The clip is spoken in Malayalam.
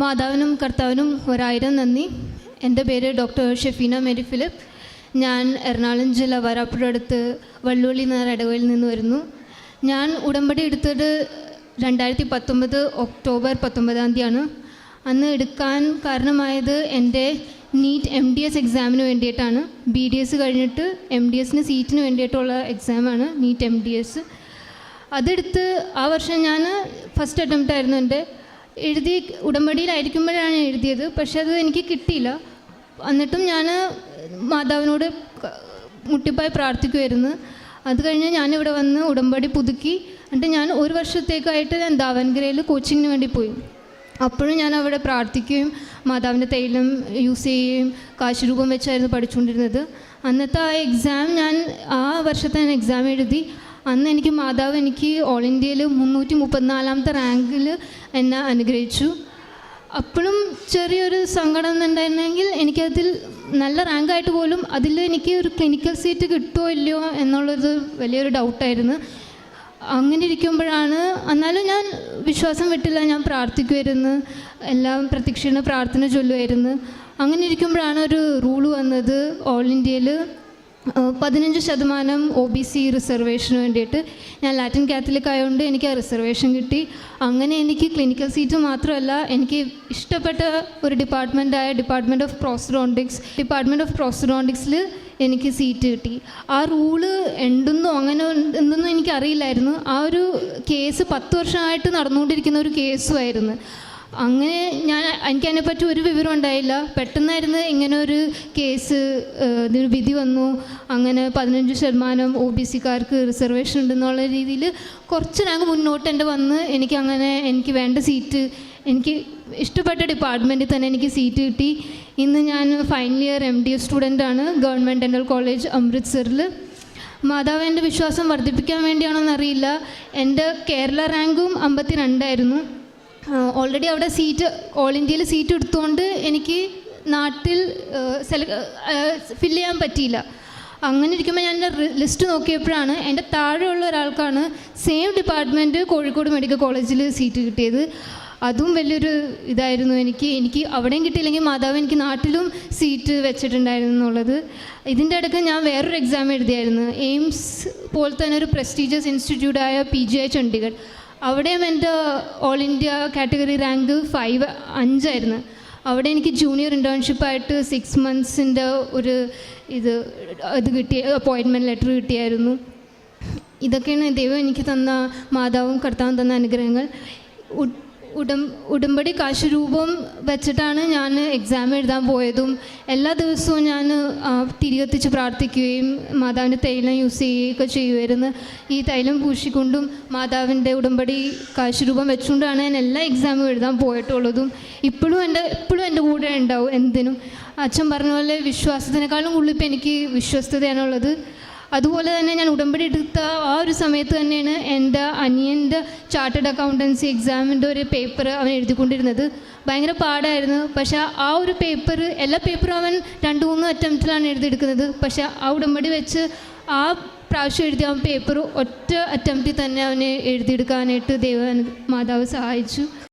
മാതാവിനും കർത്താവിനും ഒരായിരം നന്ദി. എൻ്റെ പേര് ഡോക്ടർ ഷെഫീന മേരി ഫിലിപ്പ്. ഞാൻ എറണാകുളം ജില്ല വരാപ്പുഴ അടുത്ത് വള്ളുവള്ളി എന്ന ഇടവയിൽ നിന്ന് വരുന്നു. ഞാൻ ഉടമ്പടി എടുത്തത് 2019 ഒക്ടോബർ 19 അന്ന് എടുക്കാൻ കാരണമായത് എൻ്റെ നീറ്റ് MDS എക്സാമിന് വേണ്ടിയിട്ടാണ്. BDS കഴിഞ്ഞിട്ട് MDS സീറ്റിന് വേണ്ടിയിട്ടുള്ള എക്സാമാണ് നീറ്റ് MDS. അതെടുത്ത് ആ വർഷം ഞാൻ ഫസ്റ്റ് അറ്റംപ്റ്റ് ആയിരുന്നു എൻ്റെ. ഉടമ്പടിയിലായിരിക്കുമ്പോഴാണ് എഴുതിയത്. പക്ഷെ അത് എനിക്ക് കിട്ടിയില്ല. എന്നിട്ടും ഞാൻ മാതാവിനോട് മുട്ടിപ്പായി പ്രാർത്ഥിക്കുമായിരുന്നു. അത് കഴിഞ്ഞ് ഞാനിവിടെ വന്ന് ഉടമ്പടി പുതുക്കി. എന്നിട്ട് ഞാൻ ഒരു വർഷത്തേക്കായിട്ട് ഞാൻ ദാവൻഗരയിൽ കോച്ചിങ്ങിന് വേണ്ടി പോയി. അപ്പോഴും ഞാൻ അവിടെ പ്രാർത്ഥിക്കുകയും മാതാവിൻ്റെ തൈലം യൂസ് ചെയ്യുകയും കാശുരൂപം വെച്ചായിരുന്നു പഠിച്ചുകൊണ്ടിരുന്നത്. അന്നത്തെ ആ എക്സാം ആ വർഷത്തെ ഞാൻ എക്സാം എഴുതി. അന്ന് എനിക്ക് മാതാവ് എനിക്ക് ഓൾ ഇന്ത്യയിൽ 334ാമത്തെ റാങ്കിൽ എന്നെ അനുഗ്രഹിച്ചു. അപ്പോഴും ചെറിയൊരു സങ്കടം ഉണ്ടായിരുന്നെങ്കിൽ എനിക്കതിൽ നല്ല റാങ്കായിട്ട് പോലും അതിൽ എനിക്ക് ഒരു ക്ലിനിക്കൽ സീറ്റ് കിട്ടുമോ ഇല്ലയോ എന്നുള്ളത് വലിയൊരു ഡൗട്ടായിരുന്നു. അങ്ങനെ ഇരിക്കുമ്പോഴാണ്, എന്നാലും ഞാൻ വിശ്വാസം വിട്ടില്ല, ഞാൻ പ്രാർത്ഥിക്കുമായിരുന്നു, എല്ലാം പ്രത്യക്ഷീണ പ്രാർത്ഥന ചൊല്ലുമായിരുന്നു. അങ്ങനെ ഇരിക്കുമ്പോഴാണ് ഒരു റൂള് വന്നത്, ഓൾ ഇന്ത്യയിൽ 15% OBC റിസർവേഷന് വേണ്ടിയിട്ട്. ഞാൻ ലാറ്റിൻ കാത്തലിക് ആയതുകൊണ്ട് എനിക്ക് ആ റിസർവേഷൻ കിട്ടി. അങ്ങനെ എനിക്ക് ക്ലിനിക്കൽ സീറ്റ് മാത്രമല്ല, എനിക്ക് ഇഷ്ടപ്പെട്ട ഒരു ഡിപ്പാർട്ട്മെൻറ്റായ ഡിപ്പാർട്ട്മെൻറ്റ് ഓഫ് പ്രോസ്റ്റഡോണ്ടിക്സിൽ എനിക്ക് സീറ്റ് കിട്ടി. ആ റൂള് ഉണ്ടെന്നോ അങ്ങനെ എന്തെന്നോ എനിക്കറിയില്ലായിരുന്നു. ആ ഒരു കേസ് 10 വർഷമായിട്ട് നടന്നുകൊണ്ടിരിക്കുന്ന ഒരു കേസുമായിരുന്നു. അങ്ങനെ എനിക്കതിനെപ്പറ്റി ഒരു വിവരം ഉണ്ടായില്ല. പെട്ടെന്നായിരുന്നു ഇങ്ങനെ ഒരു കേസ്, ഇതിന് വിധി വന്നു. അങ്ങനെ 15% OBCക്കാർക്ക് റിസർവേഷൻ ഉണ്ടെന്നുള്ള രീതിയിൽ കുറച്ച് റാങ്ക് മുന്നോട്ട് എൻ്റെ വന്ന് എനിക്ക് വേണ്ട സീറ്റ്, എനിക്ക് ഇഷ്ടപ്പെട്ട ഡിപ്പാർട്ട്മെൻറ്റിൽ തന്നെ എനിക്ക് സീറ്റ് കിട്ടി. ഇന്ന് ഞാൻ ഫൈനൽ ഇയർ MDS സ്റ്റുഡൻ്റാണ്, ഗവൺമെൻറ് ഡെൻ്റൽ കോളേജ് അമൃത്സറിൽ. മാതാവ് എൻ്റെ വിശ്വാസം വർദ്ധിപ്പിക്കാൻ വേണ്ടിയാണോന്നറിയില്ല, എൻ്റെ കേരള റാങ്കും 52 ഓൾറെഡി അവിടെ സീറ്റ് ഓൾ ഇന്ത്യയിൽ സീറ്റ് എടുത്തുകൊണ്ട് എനിക്ക് നാട്ടിൽ ഫില്ല് ചെയ്യാൻ പറ്റിയില്ല. അങ്ങനെ ഇരിക്കുമ്പോൾ ഞാൻ എൻ്റെ ലിസ്റ്റ് നോക്കിയപ്പോഴാണ് എൻ്റെ താഴെയുള്ള ഒരാൾക്കാണ് സെയിം ഡിപ്പാർട്ട്മെൻറ്റ് കോഴിക്കോട് മെഡിക്കൽ കോളേജിൽ സീറ്റ് കിട്ടിയത്. അതും വലിയൊരു ഇതായിരുന്നു എനിക്ക് അവിടെയും കിട്ടിയില്ലെങ്കിൽ മാതാവ് എനിക്ക് നാട്ടിലും സീറ്റ് വെച്ചിട്ടുണ്ടായിരുന്നു എന്നുള്ളത്. ഇതിൻ്റെ ഇടയ്ക്ക് ഞാൻ വേറൊരു എക്സാം എഴുതിയായിരുന്നു. എയിംസ് പോലെ തന്നെ ഒരു പ്രസ്റ്റീജിയസ് ഇൻസ്റ്റിറ്റ്യൂട്ടായ PGI ചണ്ഡീഗഡ്. അവിടെയും എൻ്റെ ഓൾ ഇന്ത്യ കാറ്റഗറി റാങ്ക് 5 അവിടെ എനിക്ക് ജൂനിയർ ഇൻറ്റേൺഷിപ്പായിട്ട് 6 months ഒരു ഇത് കിട്ടിയ അപ്പോയിൻറ്റ്മെൻറ്റ് ലെറ്റർ കിട്ടിയായിരുന്നു. ഇതൊക്കെയാണ് ദൈവം എനിക്ക് തന്ന, മാതാവും കർത്താവും തന്ന അനുഗ്രഹങ്ങൾ. ഉടമ്പടി കാശുരൂപം വെച്ചിട്ടാണ് ഞാൻ എക്സാം എഴുതാൻ പോയതും. എല്ലാ ദിവസവും ഞാൻ തിരികെത്തിച്ച് പ്രാർത്ഥിക്കുകയും മാതാവിൻ്റെ തൈലം യൂസ് ചെയ്യുകയൊക്കെ ചെയ്യുമായിരുന്നു. ഈ തൈലം പൂശിക്കൊണ്ടും മാതാവിൻ്റെ ഉടമ്പടി കാശുരൂപം വെച്ചുകൊണ്ടാണ് ഞാൻ എല്ലാ എക്സാമും എഴുതാൻ പോയിട്ടുള്ളതും. എപ്പോഴും എൻ്റെ കൂടെ ഉണ്ടാവും എന്തിനും. അച്ഛൻ പറഞ്ഞ പോലെ വിശ്വാസത്തിനേക്കാളും കൂടുതൽ എനിക്ക് വിശ്വസ്തതയാണുള്ളത്. അതുപോലെ തന്നെ ഞാൻ ഉടമ്പടി എടുത്ത ആ ഒരു സമയത്ത് തന്നെയാണ് എൻ്റെ അനിയൻ്റെ ചാർട്ടേഡ് അക്കൗണ്ടൻസി എക്സാമിൻ്റെ ഒരു പേപ്പർ അവൻ എഴുതിക്കൊണ്ടിരുന്നത്. ഭയങ്കര പാടായിരുന്നു. പക്ഷേ ആ ഒരു പേപ്പർ, എല്ലാ പേപ്പറും അവൻ 2-3 അറ്റംപ്റ്റിലാണ് എഴുതിയെടുക്കുന്നത്. പക്ഷേ ആ ഉടമ്പടി വെച്ച് ആ പ്രാവശ്യം എഴുതിയ പേപ്പർ ഒറ്റ അറ്റംപ്റ്റിൽ തന്നെ അവനെ എഴുതിയെടുക്കാനായിട്ട് മാതാവ് സഹായിച്ചു.